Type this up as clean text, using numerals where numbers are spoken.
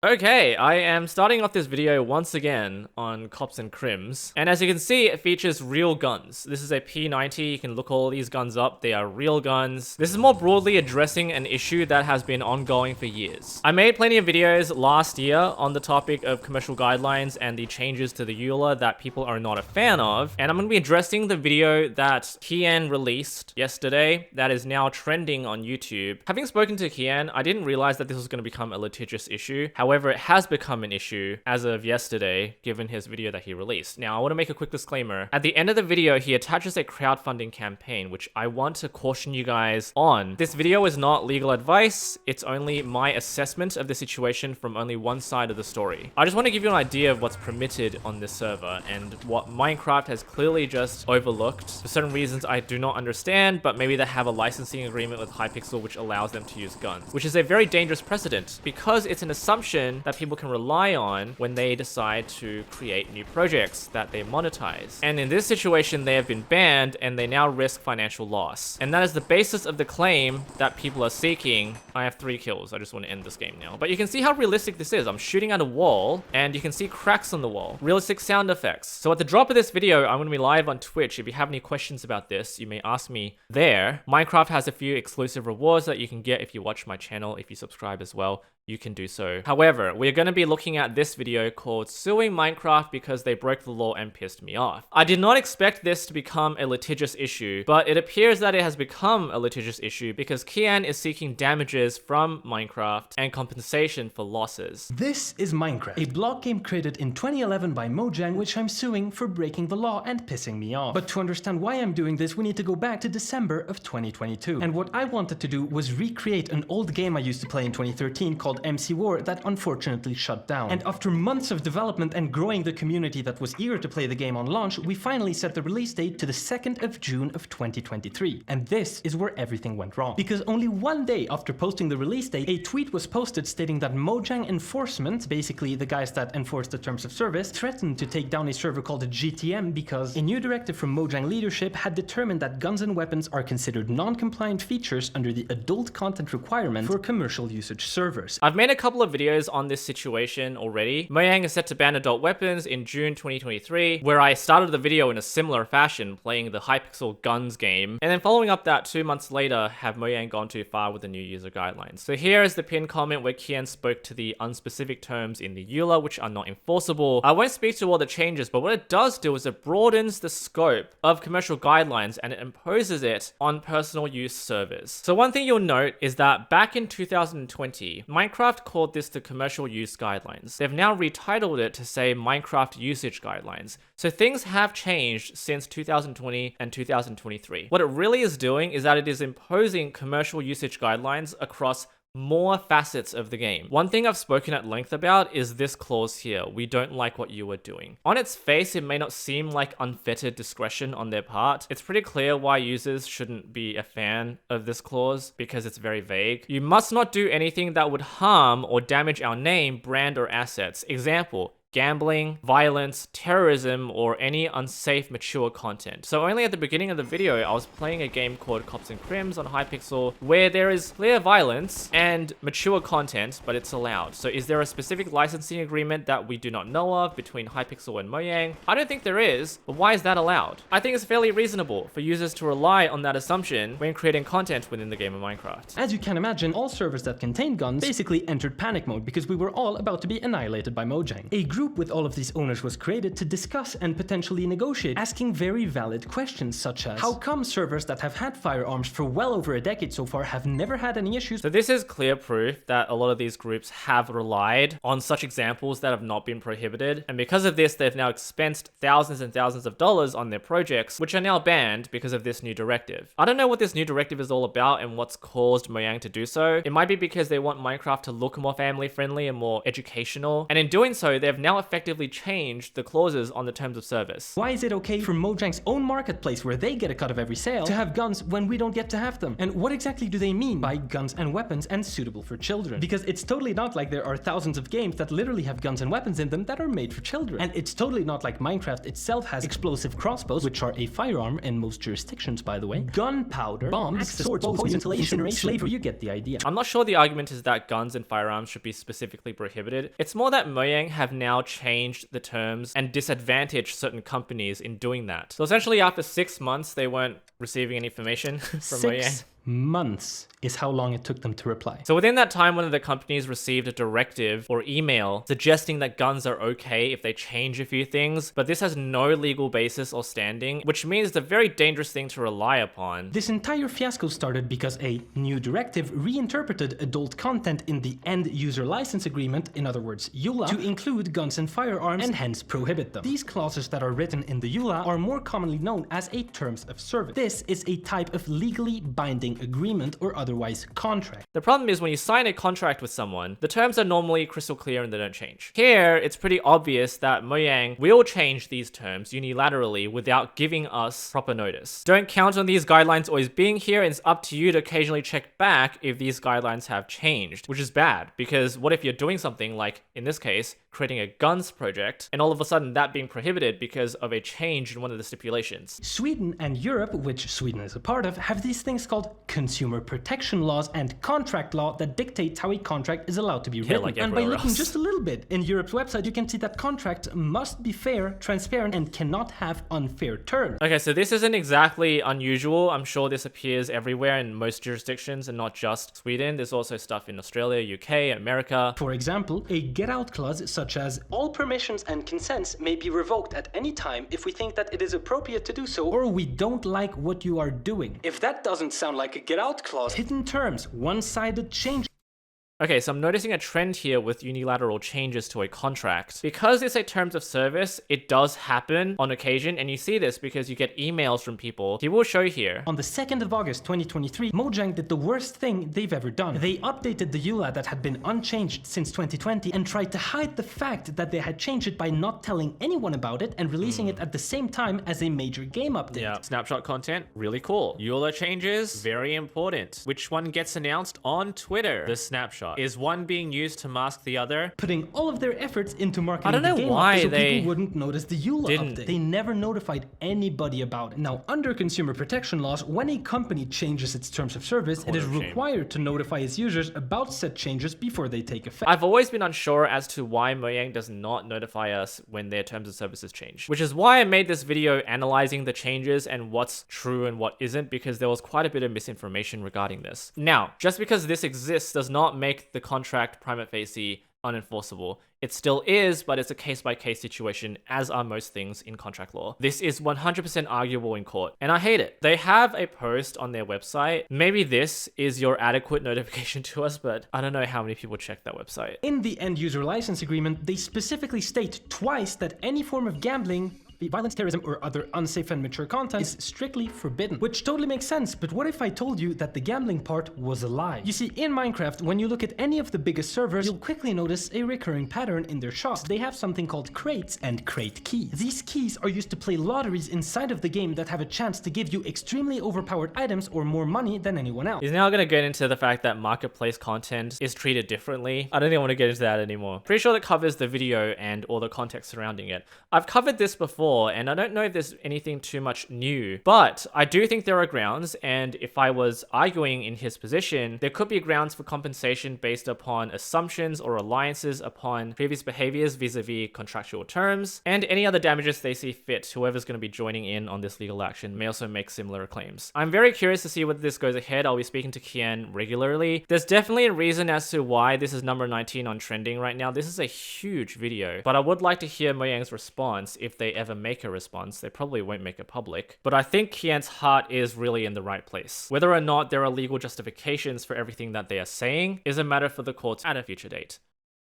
Okay, I am starting off this video once again on Cops and Crims, and as you can see, it features real guns. This is a P90, you can look all these guns up, they are real guns. This is more broadly addressing an issue that has been ongoing for years. I made plenty of videos last year on the topic of commercial guidelines and the changes to the EULA that people are not a fan of, and I'm going to be addressing the video that Kian released yesterday that is now trending on YouTube. Having spoken to Kian, I didn't realize that this was going to become a litigious issue. However, it has become an issue as of yesterday, given his video that he released. Now, I want to make a quick disclaimer. At the end of the video, he attaches a crowdfunding campaign, which I want to caution you guys on. This video is not legal advice. It's only my assessment of the situation from only one side of the story. I just want to give you an idea of what's permitted on this server and what Minecraft has clearly just overlooked. For certain reasons I do not understand, but maybe they have a licensing agreement with Hypixel which allows them to use guns, which is a very dangerous precedent because it's an assumption that people can rely on when they decide to create new projects that they monetize. And in this situation, they have been banned and they now risk financial loss. And that is the basis of the claim that people are seeking. I have 3 kills. I just want to end this game now. But you can see how realistic this is. I'm shooting at a wall and you can see cracks on the wall. Realistic sound effects. So at the drop of this video, I'm going to be live on Twitch. If you have any questions about this, you may ask me there. Minecraft has a few exclusive rewards that you can get if you watch my channel. If you subscribe as well, you can do so. However, we're going to be looking at this video called Suing Minecraft because they broke the law and pissed me off. I did not expect this to become a litigious issue, but it appears that it has become a litigious issue because Kian is seeking damages from Minecraft and compensation for losses. This is Minecraft, a blog game created in 2011 by Mojang, which I'm suing for breaking the law and pissing me off. But to understand why I'm doing this, we need to go back to December of 2022. And what I wanted to do was recreate an old game I used to play in 2013 called MC War that unfortunately shut down. And after months of development and growing the community that was eager to play the game on launch, we finally set the release date to the 2nd of June of 2023. And this is where everything went wrong. Because only one day after posting the release date, a tweet was posted stating that Mojang Enforcement, basically the guys that enforce the terms of service, threatened to take down a server called a GTM because a new directive from Mojang leadership had determined that guns and weapons are considered non-compliant features under the adult content requirement for commercial usage servers. I've made a couple of videos on this situation already. Mojang is set to ban adult weapons in June 2023, where I started the video in a similar fashion, playing the Hypixel Guns game, and then following up that 2 months later, have Mojang gone too far with the new user guidelines. So here is the pinned comment where Kian spoke to the unspecific terms in the EULA, which are not enforceable. I won't speak to all the changes, but what it does do is it broadens the scope of commercial guidelines and it imposes it on personal use servers. So one thing you'll note is that back in 2020, Minecraft called this the commercial use guidelines. They've now retitled it to say Minecraft usage guidelines. So things have changed since 2020 and 2023. What it really is doing is that it is imposing commercial usage guidelines across more facets of the game. One thing I've spoken at length about is this clause here. We don't like what you are doing. On its face, it may not seem like unfettered discretion on their part. It's pretty clear why users shouldn't be a fan of this clause because it's very vague. You must not do anything that would harm or damage our name, brand, or assets. Example, gambling, violence, terrorism, or any unsafe mature content. So only at the beginning of the video, I was playing a game called Cops and Crims on Hypixel where there is clear violence and mature content, but it's allowed. So is there a specific licensing agreement that we do not know of between Hypixel and Mojang? I don't think there is, but why is that allowed? I think it's fairly reasonable for users to rely on that assumption when creating content within the game of Minecraft. As you can imagine, all servers that contain guns basically entered panic mode because we were all about to be annihilated by Mojang. A group with all of these owners was created to discuss and potentially negotiate, asking very valid questions such as, how come servers that have had firearms for well over a decade so far have never had any issues? So this is clear proof that a lot of these groups have relied on such examples that have not been prohibited, and because of this they've now expensed thousands and thousands of dollars on their projects, which are now banned because of this new directive. I don't know what this new directive is all about and what's caused Mojang to do so. It might be because they want Minecraft to look more family friendly and more educational, and in doing so they've now now effectively changed the clauses on the terms of service. Why is it okay for Mojang's own marketplace, where they get a cut of every sale, to have guns when we don't get to have them? And what exactly do they mean by guns and weapons and suitable for children? Because it's totally not like there are thousands of games that literally have guns and weapons in them that are made for children. And it's totally not like Minecraft itself has explosive crossbows, which are a firearm in most jurisdictions, by the way, gunpowder, bombs, swords, poison, incineration, slavery. You get the idea. I'm not sure the argument is that guns and firearms should be specifically prohibited. It's more that Mojang have now changed the terms and disadvantaged certain companies in doing that. So essentially after 6 months, they weren't receiving any information from Mojang. 6 months is how long it took them to reply. So within that time, one of the companies received a directive or email suggesting that guns are okay if they change a few things, but this has no legal basis or standing, which means it's a very dangerous thing to rely upon. This entire fiasco started because a new directive reinterpreted adult content in the End User License Agreement, in other words EULA, to include guns and firearms and hence prohibit them. These clauses that are written in the EULA are more commonly known as a terms of service. This is a type of legally binding agreement or otherwise contract. The problem is when you sign a contract with someone, the terms are normally crystal clear and they don't change. Here, it's pretty obvious that Mojang will change these terms unilaterally without giving us proper notice. Don't count on these guidelines always being here, and it's up to you to occasionally check back if these guidelines have changed, which is bad, because what if you're doing something like, in this case, creating a guns project, and all of a sudden that being prohibited because of a change in one of the stipulations. Sweden and Europe, which Sweden is a part of, have these things called consumer protection laws and contract law that dictates how a contract is allowed to be written. Like and by looking else. just a little bit in Europe's website, you can see that contracts must be fair, transparent, and cannot have unfair terms. Okay, so this isn't exactly unusual. I'm sure this appears everywhere in most jurisdictions and not just Sweden. There's also stuff in Australia, UK, America. For example, a get-out clause such as all permissions and consents may be revoked at any time if we think that it is appropriate to do so, or we don't like what you are doing. If that doesn't sound like a get-out clause, hidden terms, one-sided change. Okay, so I'm noticing a trend here with unilateral changes to a contract. Because it's a terms of service, it does happen on occasion, and you see this because you get emails from people. He will show here. On the 2nd of August 2023, Mojang did the worst thing they've ever done. They updated the EULA that had been unchanged since 2020 and tried to hide the fact that they had changed it by not telling anyone about it and releasing it at the same time as a major game update. Yeah, snapshot content, really cool. EULA changes, very important. Which one gets announced on Twitter? The snapshot. Is one being used to mask the other? Putting all of their efforts into marketing I don't know the game why so they people wouldn't notice the EULA didn't. update. They never notified anybody about it. Now, under consumer protection laws, when a company changes its terms of service, it is required to notify its users about said changes before they take effect. I've always been unsure as to why Mojang does not notify us when their terms of services change, which is why I made this video analyzing the changes and what's true and what isn't, because there was quite a bit of misinformation regarding this. Now, just because this exists does not make the contract prima facie unenforceable. It still is, but it's a case-by-case situation, as are most things in contract law. This is 100% arguable in court, and I hate it. They have a post on their website. Maybe this is your adequate notification to us, but I don't know how many people check that website. In the End User License Agreement, they specifically state twice that any form of gambling, violence, terrorism, or other unsafe and mature content is strictly forbidden. Which totally makes sense, but what if I told you that the gambling part was a lie? You see, in Minecraft, when you look at any of the biggest servers, you'll quickly notice a recurring pattern in their shops. They have something called crates and crate keys. These keys are used to play lotteries inside of the game that have a chance to give you extremely overpowered items or more money than anyone else. He's now going to get into the fact that marketplace content is treated differently. I don't even want to get into that anymore. Pretty sure that covers the video and all the context surrounding it. I've covered this before, and I don't know if there's anything too much new, but I do think there are grounds, and if I was arguing in his position, there could be grounds for compensation based upon assumptions or reliances upon previous behaviors vis-a-vis contractual terms, and any other damages they see fit. Whoever's going to be joining in on this legal action may also make similar claims. I'm very curious to see whether this goes ahead. I'll be speaking to Kian regularly. There's definitely a reason as to why this is number 19 on trending right now. This is a huge video, but I would like to hear Mojang's response if they ever make a response. They probably won't make it public, but I think Kian's heart is really in the right place. Whether or not there are legal justifications for everything that they are saying is a matter for the courts at a future date.